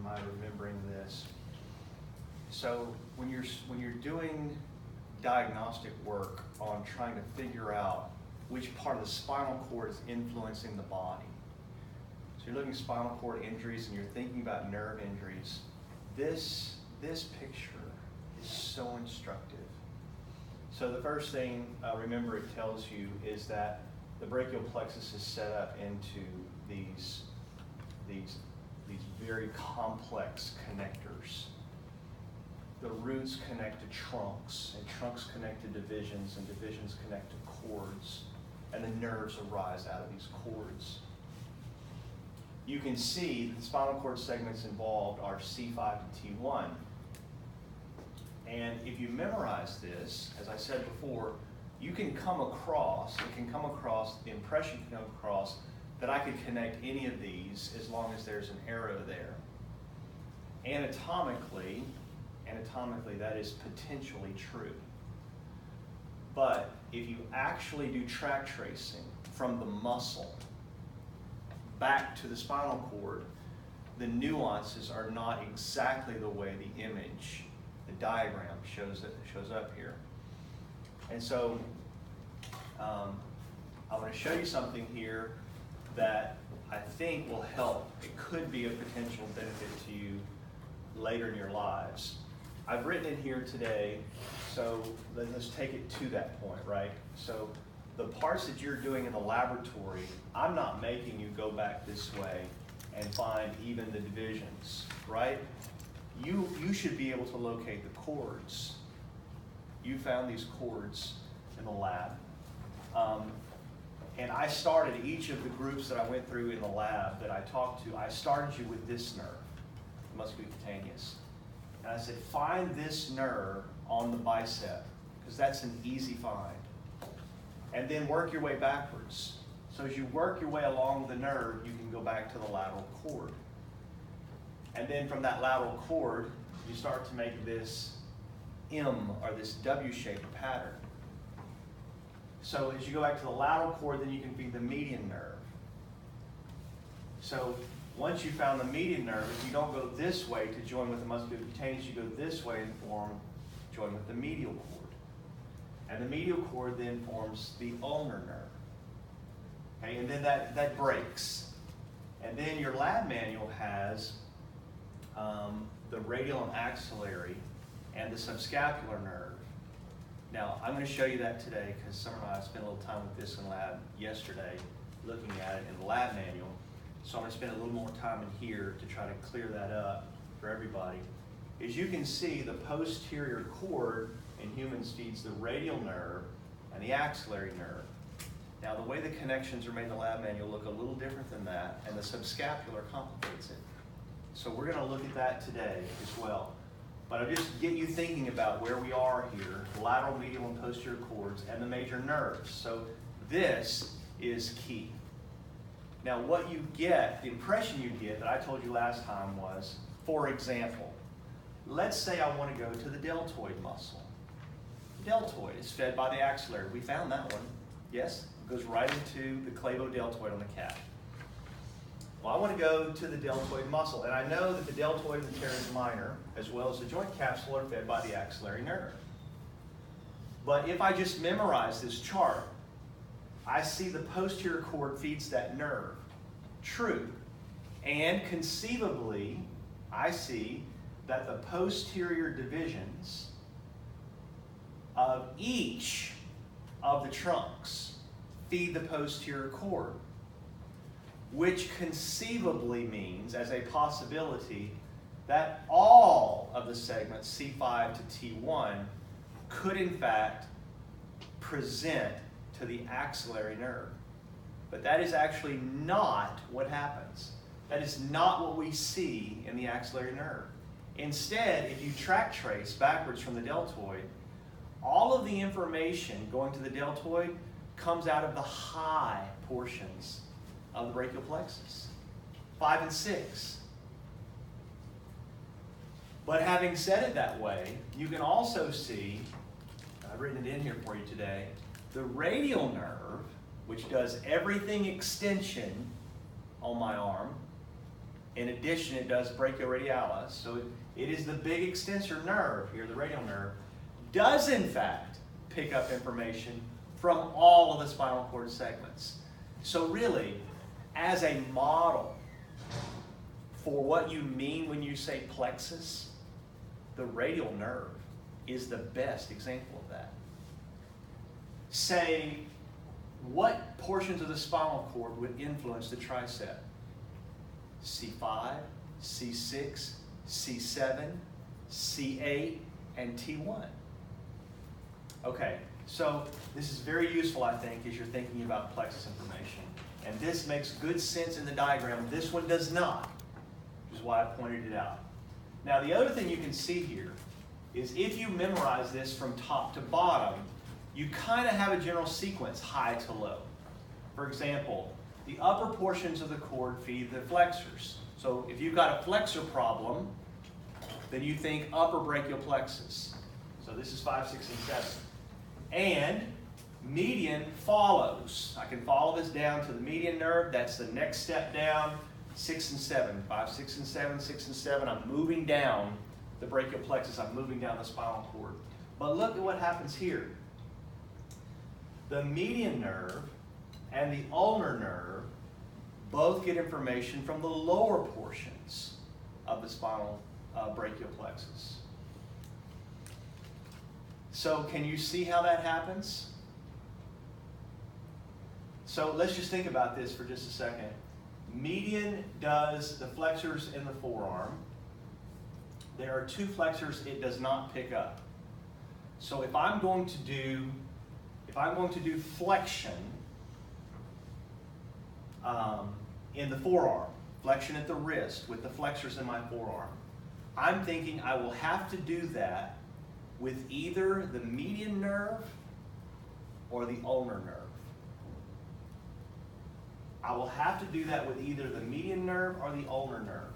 am I remembering this? So when you're doing diagnostic work on trying to figure out which part of the spinal cord is influencing the body. So you're looking at spinal cord injuries and you're thinking about nerve injuries. This picture is so instructive. So the first thing, remember, it tells you is that the brachial plexus is set up into these very complex connectors. The roots connect to trunks, and trunks connect to divisions, and divisions connect to cords, and the nerves arise out of these cords. You can see the spinal cord segments involved are C5 to T1. And if you memorize this, as I said before, the impression can come across that I could connect any of these as long as there's an arrow there. Anatomically, that is potentially true. But if you actually do track tracing from the muscle back to the spinal cord, the nuances are not exactly the way the image, the diagram shows up here. And so I'm going to show you something here that I think will help. It could be a potential benefit to you later in your lives. I've written it here today, so let's take it to that point, right? So the parts that you're doing in the laboratory, I'm not making you go back this way and find even the divisions, right? You should be able to locate the cords. You found these cords in the lab. And I started each of the groups that I went through in the lab that I talked to, I started you with this nerve, the musculocutaneous. And I said, find this nerve on the bicep, because that's an easy find. And then work your way backwards. So as you work your way along the nerve, you can go back to the lateral cord. And then from that lateral cord, you start to make this M, or this W-shaped pattern. So as you go back to the lateral cord, then you can feed the median nerve. So once you found the median nerve, if you don't go this way to join with the musculocutaneous, you go this way and join with the medial cord. And the medial cord then forms the ulnar nerve. Okay, and then that breaks. And then your lab manual has the radial and axillary and the subscapular nerve. Now, I'm going to show you that today because Summer and I spent a little time with this in lab yesterday, looking at it in the lab manual. So I'm going to spend a little more time in here to try to clear that up for everybody. As you can see, the posterior cord in humans feeds the radial nerve and the axillary nerve. Now, the way the connections are made in the lab manual look a little different than that, and the subscapular complicates it. So we're going to look at that today as well. But I'll just get you thinking about where we are here, the lateral, medial, and posterior cords, and the major nerves. So this is key. Now what you get, the impression you get that I told you last time was, for example, let's say I want to go to the deltoid muscle. The deltoid is fed by the axillary. We found that one. Yes? It goes right into the clavodeltoid on the cat. Well, I want to go to the deltoid muscle, and I know that the deltoid and the teres minor, as well as the joint capsule, are fed by the axillary nerve. But if I just memorize this chart, I see the posterior cord feeds that nerve. True. And conceivably, I see that the posterior divisions of each of the trunks feed the posterior cord, which conceivably means, as a possibility, that all of the segments C5 to T1 could in fact present to the axillary nerve. But that is actually not what happens. That is not what we see in the axillary nerve. Instead, if you track trace backwards from the deltoid, all of the information going to the deltoid comes out of the high portions of the brachial plexus, 5 and 6. But having said it that way, you can also see, I've written it in here for you today, the radial nerve, which does everything extension on my arm, In addition, it does brachioradialis, so it is the big extensor nerve here, the radial nerve, does in fact pick up information from all of the spinal cord segments. So really, as a model for what you mean when you say plexus, the radial nerve is the best example of that. Say, what portions of the spinal cord would influence the tricep? C5, C6, C7, C8, and T1. Okay, so this is very useful, I think, as you're thinking about plexus information. And this makes good sense in the diagram. This one does not, which is why I pointed it out. Now, the other thing you can see here is if you memorize this from top to bottom, you kind of have a general sequence, high to low. For example, the upper portions of the cord feed the flexors. So if you've got a flexor problem, then you think upper brachial plexus. So this is 5, 6, and 7. And median follows. I can follow this down to the median nerve. That's the next step down. 6 and 7. 5, 6, and 7, 6 and 7. I'm moving down the brachial plexus. I'm moving down the spinal cord. But look at what happens here. The median nerve and the ulnar nerve both get information from the lower portions of the spinal brachial plexus. So can you see how that happens? So let's just think about this for just a second. Median does the flexors in the forearm. There are 2 flexors it does not pick up. So if I'm going to do flexion in the forearm, flexion at the wrist with the flexors in my forearm, I'm thinking I will have to do that with either the median nerve or the ulnar nerve. I will have to do that with either the median nerve or the ulnar nerve.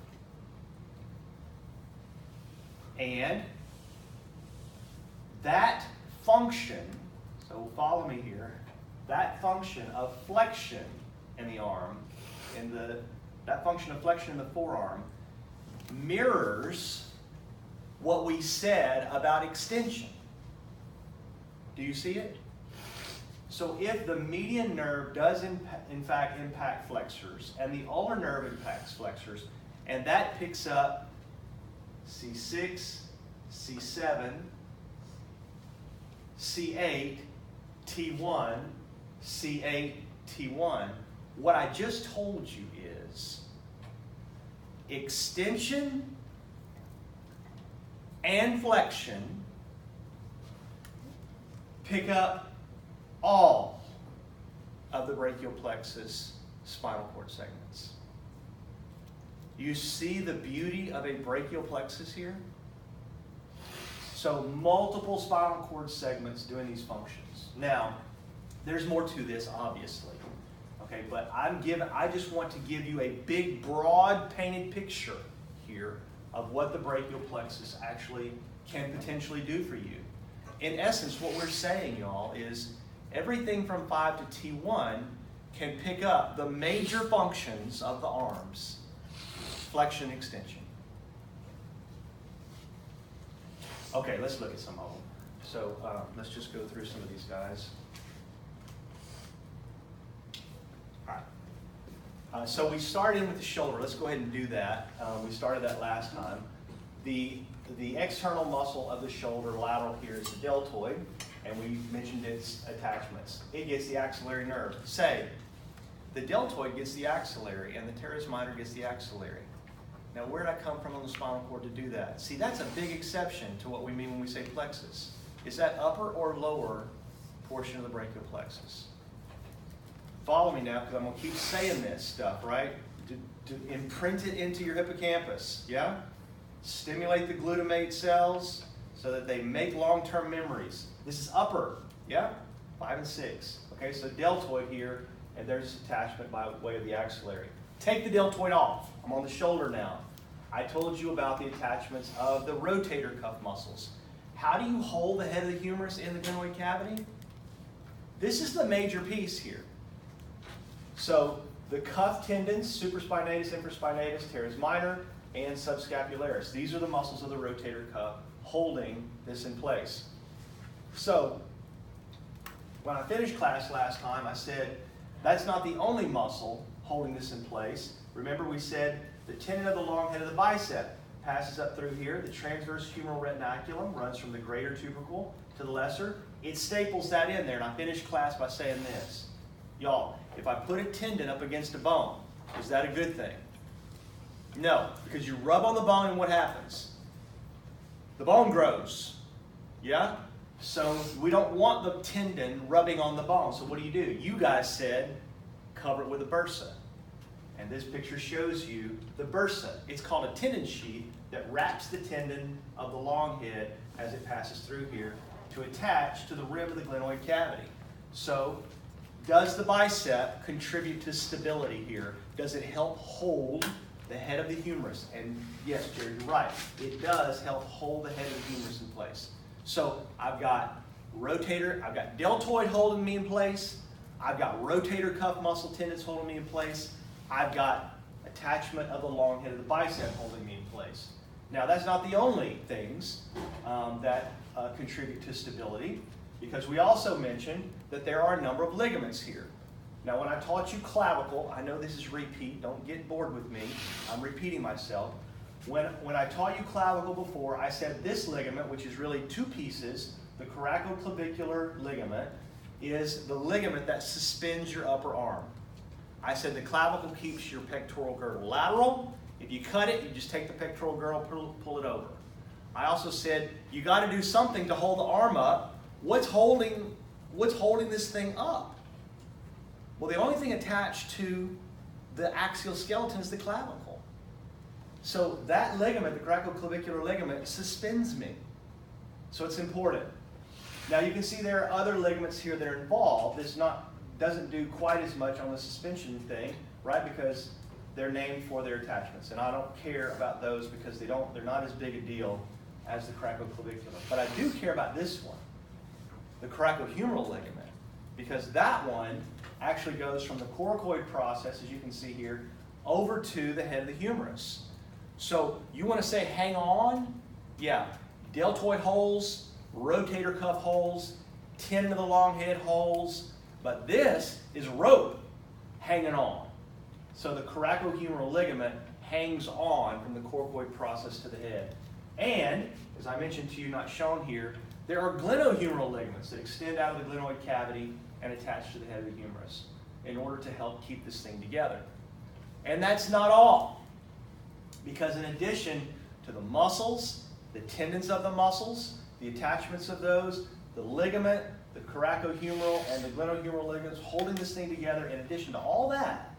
And that function, so follow me here, that function of flexion in the arm, that function of flexion in the forearm mirrors what we said about extension. Do you see it? So if the median nerve does in fact impact flexors, and the ulnar nerve impacts flexors, and that picks up C6, C7, C8, T1, C8, T1, what I just told you is extension and flexion pick up all of the brachial plexus spinal cord segments. You see the beauty of a brachial plexus here? So multiple spinal cord segments doing these functions. Now, there's more to this, obviously. Okay, but I just want to give you a big, broad, painted picture here of what the brachial plexus actually can potentially do for you. In essence, what we're saying, y'all, is everything from 5 to T1 can pick up the major functions of the arms: flexion, extension. Okay, let's look at some of them. So let's just go through some of these guys. All right. So we started in with the shoulder. Let's go ahead and do that. We started that last time. The external muscle of the shoulder, lateral here, is the deltoid, and we mentioned its attachments. It gets the axillary nerve. Say, the deltoid gets the axillary, and the teres minor gets the axillary. Now, where did I come from on the spinal cord to do that? See, that's a big exception to what we mean when we say plexus. Is that upper or lower portion of the brachial plexus? Follow me now, because I'm going to keep saying this stuff, right? To imprint it into your hippocampus, yeah? Stimulate the glutamate cells so that they make long-term memories. This is upper, yeah? 5 and 6. Okay, so deltoid here, and there's attachment by way of the axillary. Take the deltoid off. I'm on the shoulder now. I told you about the attachments of the rotator cuff muscles. How do you hold the head of the humerus in the glenoid cavity? This is the major piece here. So the cuff tendons, supraspinatus, infraspinatus, teres minor, and subscapularis. These are the muscles of the rotator cuff holding this in place. So, when I finished class last time, I said that's not the only muscle holding this in place. Remember we said the tendon of the long head of the bicep passes up through here. The transverse humeral retinaculum runs from the greater tubercle to the lesser. It staples that in there, and I finished class by saying this. Y'all, if I put a tendon up against a bone, is that a good thing? No, because you rub on the bone and what happens? The bone grows. Yeah? So we don't want the tendon rubbing on the bone. So what do? You guys said cover it with a bursa. And this picture shows you the bursa. It's called a tendon sheath that wraps the tendon of the long head as it passes through here to attach to the rim of the glenoid cavity. So does the bicep contribute to stability here? Does it help hold the head of the humerus? And yes, Jerry, you're right. It does help hold the head of the humerus in place. So I've got rotator, I've got deltoid holding me in place. I've got rotator cuff muscle tendons holding me in place. I've got attachment of the long head of the bicep holding me in place. Now that's not the only things that contribute to stability, because we also mentioned that there are a number of ligaments here. Now when I taught you clavicle, I know this is repeat, don't get bored with me, I'm repeating myself. When I taught you clavicle before, I said this ligament, which is really two pieces, the coracoclavicular ligament, is the ligament that suspends your upper arm. I said the clavicle keeps your pectoral girdle lateral. If you cut it, you just take the pectoral girdle, pull it over. I also said you got to do something to hold the arm up. What's holding this thing up? Well, the only thing attached to the axial skeleton is the clavicle. So that ligament, the coracoclavicular ligament, suspends me. So it's important. Now you can see there are other ligaments here that are involved. This doesn't do quite as much on the suspension thing, right? Because they're named for their attachments. And I don't care about those because they're not as big a deal as the coracoclavicular. But I do care about this one, the coracohumeral ligament, because that one actually goes from the coracoid process, as you can see here, over to the head of the humerus. So you want to say hang on? Yeah. Deltoid holes, rotator cuff holes, tendon of the long head holes, but this is rope hanging on. So the coracohumeral ligament hangs on from the coracoid process to the head. And, as I mentioned to you, not shown here, there are glenohumeral ligaments that extend out of the glenoid cavity and attach to the head of the humerus in order to help keep this thing together. And that's not all, because in addition to the muscles, the tendons of the muscles, the attachments of those, the ligament, the coracohumeral, and the glenohumeral ligaments holding this thing together, in addition to all that,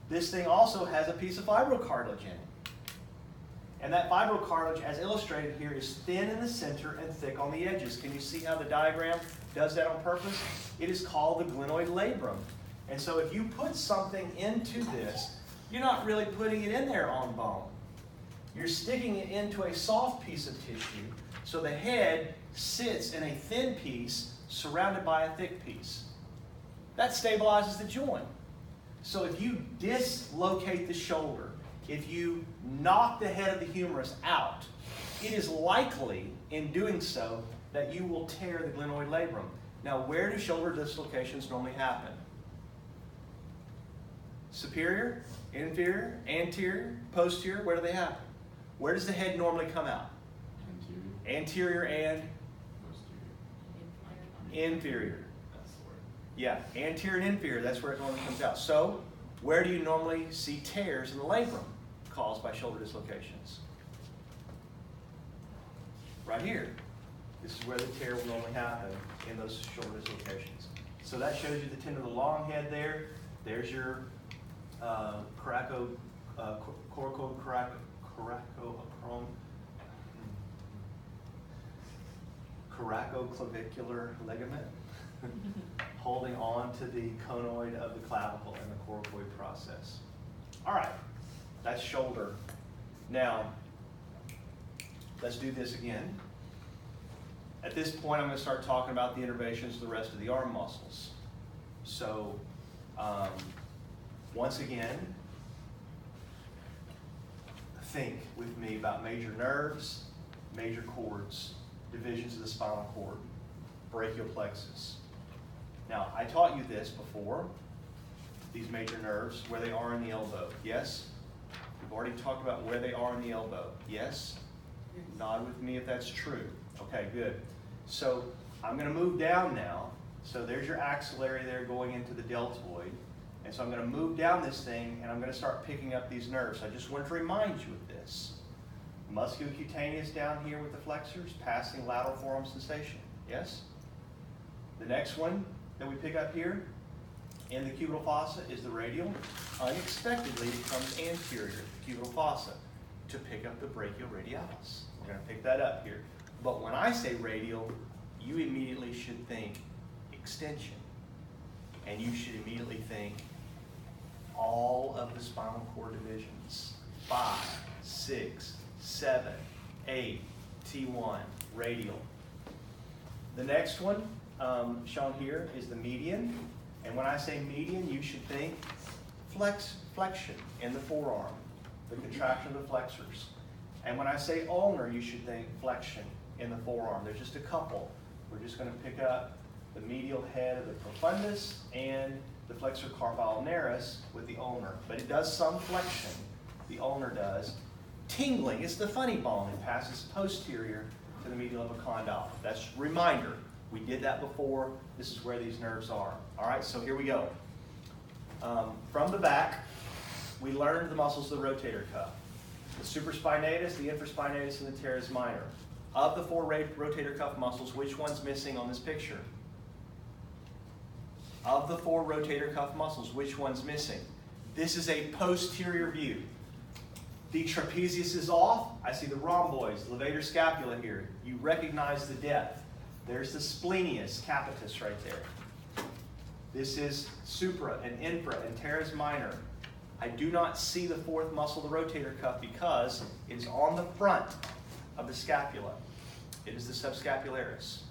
this thing also has a piece of fibrocartilage in it. And that fibrocartilage, as illustrated here, is thin in the center and thick on the edges. Can you see how the diagram does that on purpose? It is called the glenoid labrum. And so if you put something into this, you're not really putting it in there on bone. You're sticking it into a soft piece of tissue, so the head sits in a thin piece surrounded by a thick piece. That stabilizes the joint. So if you dislocate the shoulder, if you knock the head of the humerus out, it is likely in doing so that you will tear the glenoid labrum. Now, where do shoulder dislocations normally happen? Superior, inferior, anterior, posterior, where do they happen? Where does the head normally come out? Anterior and inferior. Yeah, anterior and inferior, that's where it normally comes out. So, where do you normally see tears in the labrum caused by shoulder dislocations? Right here. This is where the tear will normally happen in those shoulder dislocations. So that shows you the tendon of the long head there. There's your coracoclavicular ligament holding on to the conoid of the clavicle and the coracoid process. All right, that's shoulder. Now, let's do this again. At this point, I'm going to start talking about the innervations of the rest of the arm muscles. So, Once again, think with me about major nerves, major cords, divisions of the spinal cord, brachial plexus. Now, I taught you this before, these major nerves, where they are in the elbow. Yes? We've already talked about where they are in the elbow. Yes? Nod with me if that's true. Okay, good. So I'm going to move down now. So there's your axillary there going into the deltoid. And so I'm going to move down this thing and I'm going to start picking up these nerves. I just wanted to remind you of this. Musculocutaneous down here with the flexors, passing lateral forearm sensation. Yes? The next one that we pick up here in the cubital fossa is the radial. Unexpectedly, it comes anterior to the cubital fossa to pick up the brachioradialis. We're going to pick that up here. But when I say radial, you immediately should think extension. And you should immediately think all of the spinal cord divisions. 5, 6, 7, 8, T1, radial. The next one shown here is the median. And when I say median, you should think flexion in the forearm, the contraction of the flexors. And when I say ulnar, you should think flexion in the forearm. There's just a couple. We're just going to pick up the medial head of the profundus and the flexor carpi ulnaris with the ulnar. But it does some flexion, the ulnar does. Tingling, it's the funny bone. It passes posterior to the medial of a condyle. That's a reminder. We did that before. This is where these nerves are. All right, so here we go. From the back, we learned the muscles of the rotator cuff. The supraspinatus, the infraspinatus, and the teres minor. Of the 4 rotator cuff muscles, which one's missing on this picture? Of the 4 rotator cuff muscles, which one's missing? This is a posterior view. The trapezius is off. I see the rhomboids, levator scapula here. You recognize the depth. There's the splenius capitis right there. This is supra and infra and teres minor. I do not see the 4th muscle, the rotator cuff, because it is on the front of the scapula. It is the subscapularis.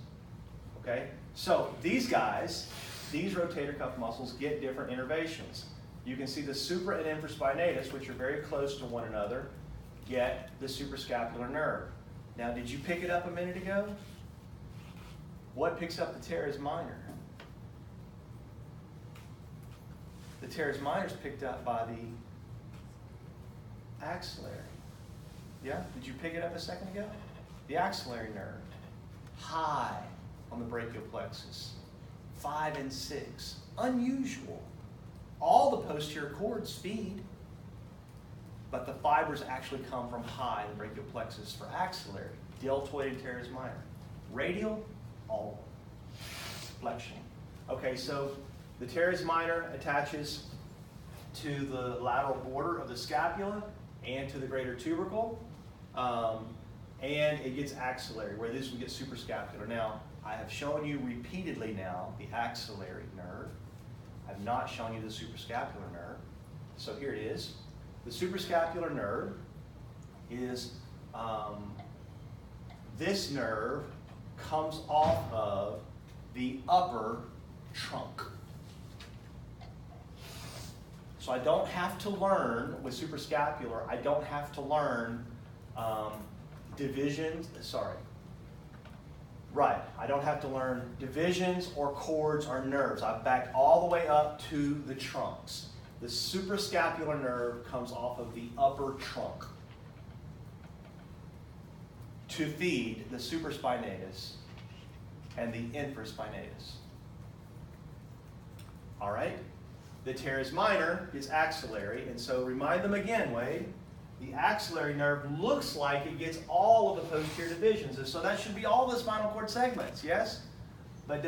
Okay? So these guys, these rotator cuff muscles get different innervations. You can see the supra and infraspinatus, which are very close to one another, get the suprascapular nerve. Now, did you pick it up a minute ago? What picks up the teres minor? The teres minor is picked up by the axillary. Yeah? Did you pick it up a second ago? The axillary nerve. High on the brachial plexus. 5 and 6. Unusual. All the posterior cords feed, but the fibers actually come from high in the brachial plexus for axillary, deltoid and teres minor. Radial, all flexion. Okay, so the teres minor attaches to the lateral border of the scapula and to the greater tubercle, and it gets axillary, where this would get suprascapular. Now, I have shown you repeatedly now the axillary nerve. I've not shown you the suprascapular nerve. So here it is. The suprascapular nerve is, this nerve comes off of the upper trunk. So I don't have to learn, with suprascapular, I don't have to learn divisions, I don't have to learn divisions or cords or nerves. I've backed all the way up to the trunks. The suprascapular nerve comes off of the upper trunk to feed the supraspinatus and the infraspinatus. All right? The teres minor is axillary, and so remind them again, Wade. The axillary nerve looks like it gets all of the posterior divisions, and so that should be all the spinal cord segments, yes? But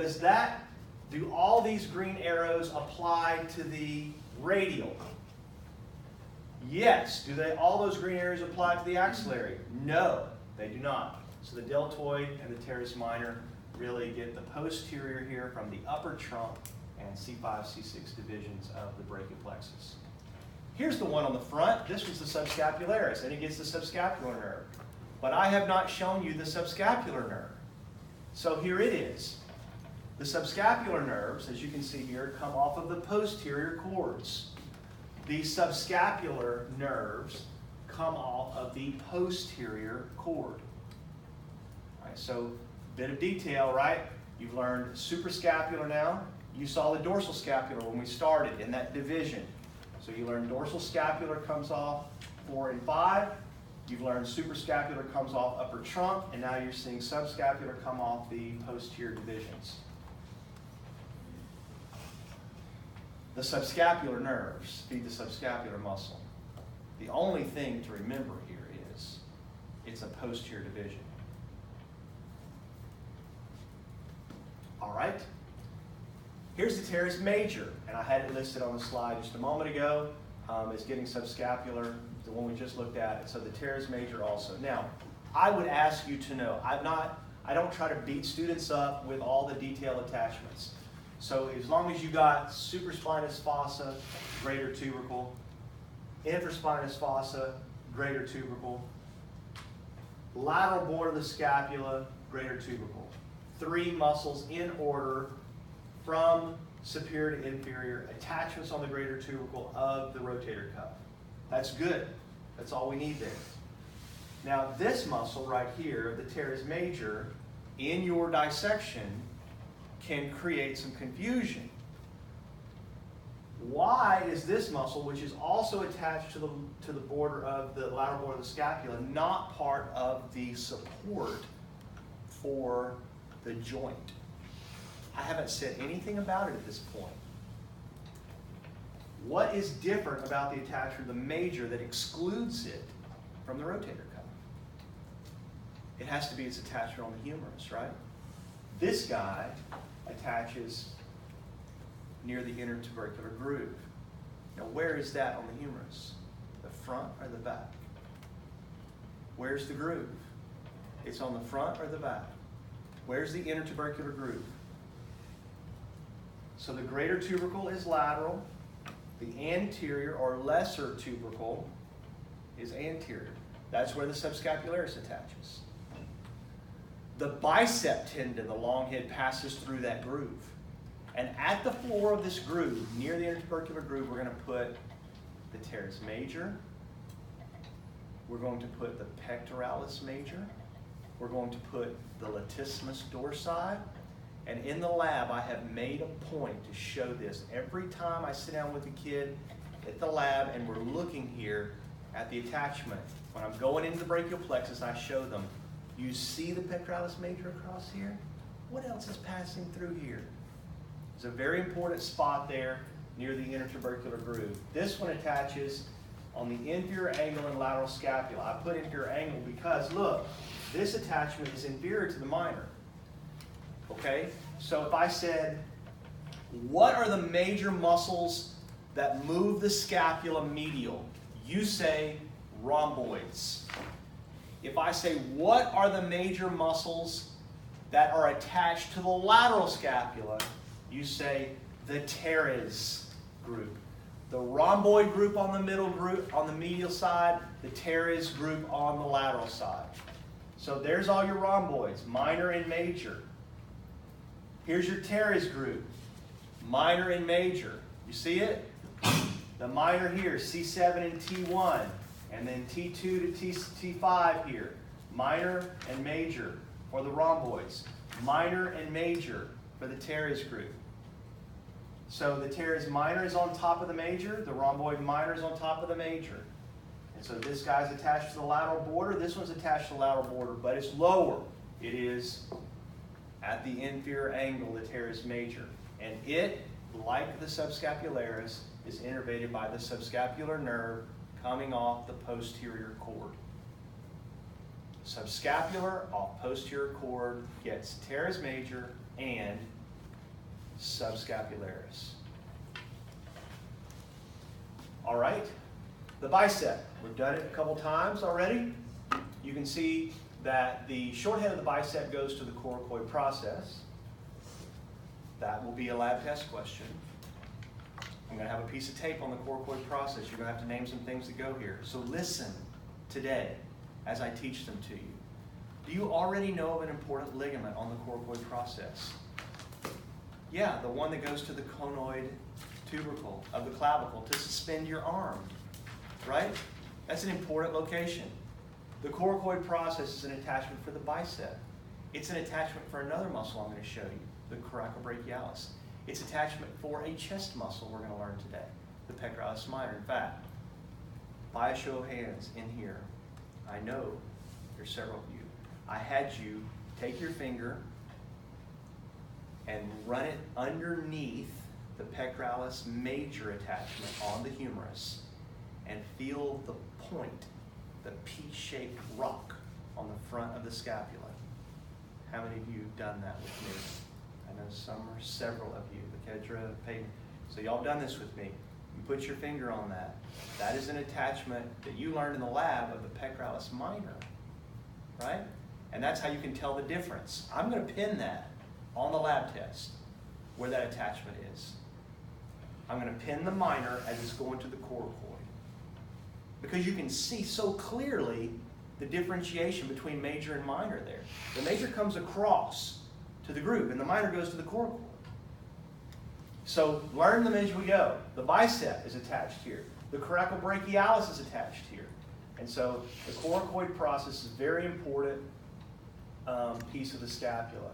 do all these green arrows apply to the radial? Yes. Do all those green arrows apply to the axillary? No, they do not. So the deltoid and the teres minor really get the posterior here from the upper trunk and C5, C6 divisions of the brachial plexus. Here's the one on the front. This was the subscapularis, and it gets the subscapular nerve. But I have not shown you the subscapular nerve. So here it is. The subscapular nerves, as you can see here, come off of the posterior cords. the subscapular nerves come off of the posterior cord. All right, so bit of detail, right? You've learned suprascapular now. You saw the dorsal scapular when we started in that division. So you learned dorsal scapular comes off 4 and 5. You've learned suprascapular comes off upper trunk, and now you're seeing subscapular come off the posterior divisions. The subscapular nerves feed the subscapular muscle. The only thing to remember here is it's a posterior division. All right? Here's the teres major, and I had it listed on the slide just a moment ago. It's getting subscapular, the one we just looked at, and so the teres major also. Now, I would ask you to know, I don't try to beat students up with all the detailed attachments. So as long as you got supraspinous fossa, greater tubercle, infraspinous fossa, greater tubercle, lateral border of the scapula, greater tubercle. 3 muscles in order from superior to inferior, attachments on the greater tubercle of the rotator cuff. That's good. That's all we need there. Now this muscle right here, the teres major, in your dissection can create some confusion. Why is this muscle, which is also attached to the border of the lateral border of the scapula, not part of the support for the joint? I haven't said anything about it at this point. What is different about the attachment of the major that excludes it from the rotator cuff? It has to be its attachment on the humerus, right? This guy attaches near the intertubercular groove. Now, where is that on the humerus? The front or the back? Where's the groove? It's on the front or the back? Where's the intertubercular groove? So the greater tubercle is lateral. The anterior or lesser tubercle is anterior. That's where the subscapularis attaches. The bicep tendon, the long head, passes through that groove. And at the floor of this groove, near the intertubercular groove, we're going to put the teres major. We're going to put the pectoralis major. We're going to put the latissimus dorsi. And in the lab, I have made a point to show this. Every time I sit down with a kid at the lab and we're looking here at the attachment, when I'm going into the brachial plexus, I show them, you see the pectoralis major across here? What else is passing through here? There's a very important spot there near the intertubercular groove. This one attaches on the inferior angle and lateral scapula. I put inferior angle because, look, this attachment is inferior to the minor. Okay? So if I said, what are the major muscles that move the scapula medial? You say rhomboids. If I say, what are the major muscles that are attached to the lateral scapula? You say the teres group. The rhomboid group on the middle group, on the medial side, the teres group on the lateral side. So there's all your rhomboids, minor and major. Here's your teres group, minor and major. You see it? The minor here, C7 and T1, and then T2 to T5 here. Minor and major for the rhomboids. Minor and major for the teres group. So the teres minor is on top of the major, the rhomboid minor is on top of the major. And so this guy's attached to the lateral border, this one's attached to the lateral border, but it's lower. It is at the inferior angle, the teres major. And it, like the subscapularis, is innervated by the subscapular nerve coming off the posterior cord. Subscapular off posterior cord gets teres major and subscapularis. All right, the bicep. We've done it a couple times already. You can see that the short head of the bicep goes to the coracoid process. That will be a lab test question. I'm going to have a piece of tape on the coracoid process. You're going to have to name some things that go here. So listen today as I teach them to you. Do you already know of an important ligament on the coracoid process? Yeah, the one that goes to the conoid tubercle of the clavicle to suspend your arm, right? That's an important location. The coracoid process is an attachment for the bicep. It's an attachment for another muscle I'm going to show you, the coracobrachialis. It's attachment for a chest muscle we're going to learn today, the pectoralis minor. In fact, by a show of hands in here, I know there's several of you. I had you take your finger and run it underneath the pectoralis major attachment on the humerus and feel the point, the peach-shaped rock on the front of the scapula. How many of you have done that with me? I know some or several of you. Kedra, Peyton. So y'all done this with me. You put your finger on that. That is an attachment that you learned in the lab of the pectoralis minor, right? And that's how you can tell the difference. I'm going to pin that on the lab test where that attachment is. I'm going to pin the minor as it's going to the coracoid. Because you can see so clearly the differentiation between major and minor there. The major comes across to the groove and the minor goes to the coracoid. So learn them as we go. The bicep is attached here. The coracobrachialis is attached here. And so the coracoid process is a very important piece of the scapula.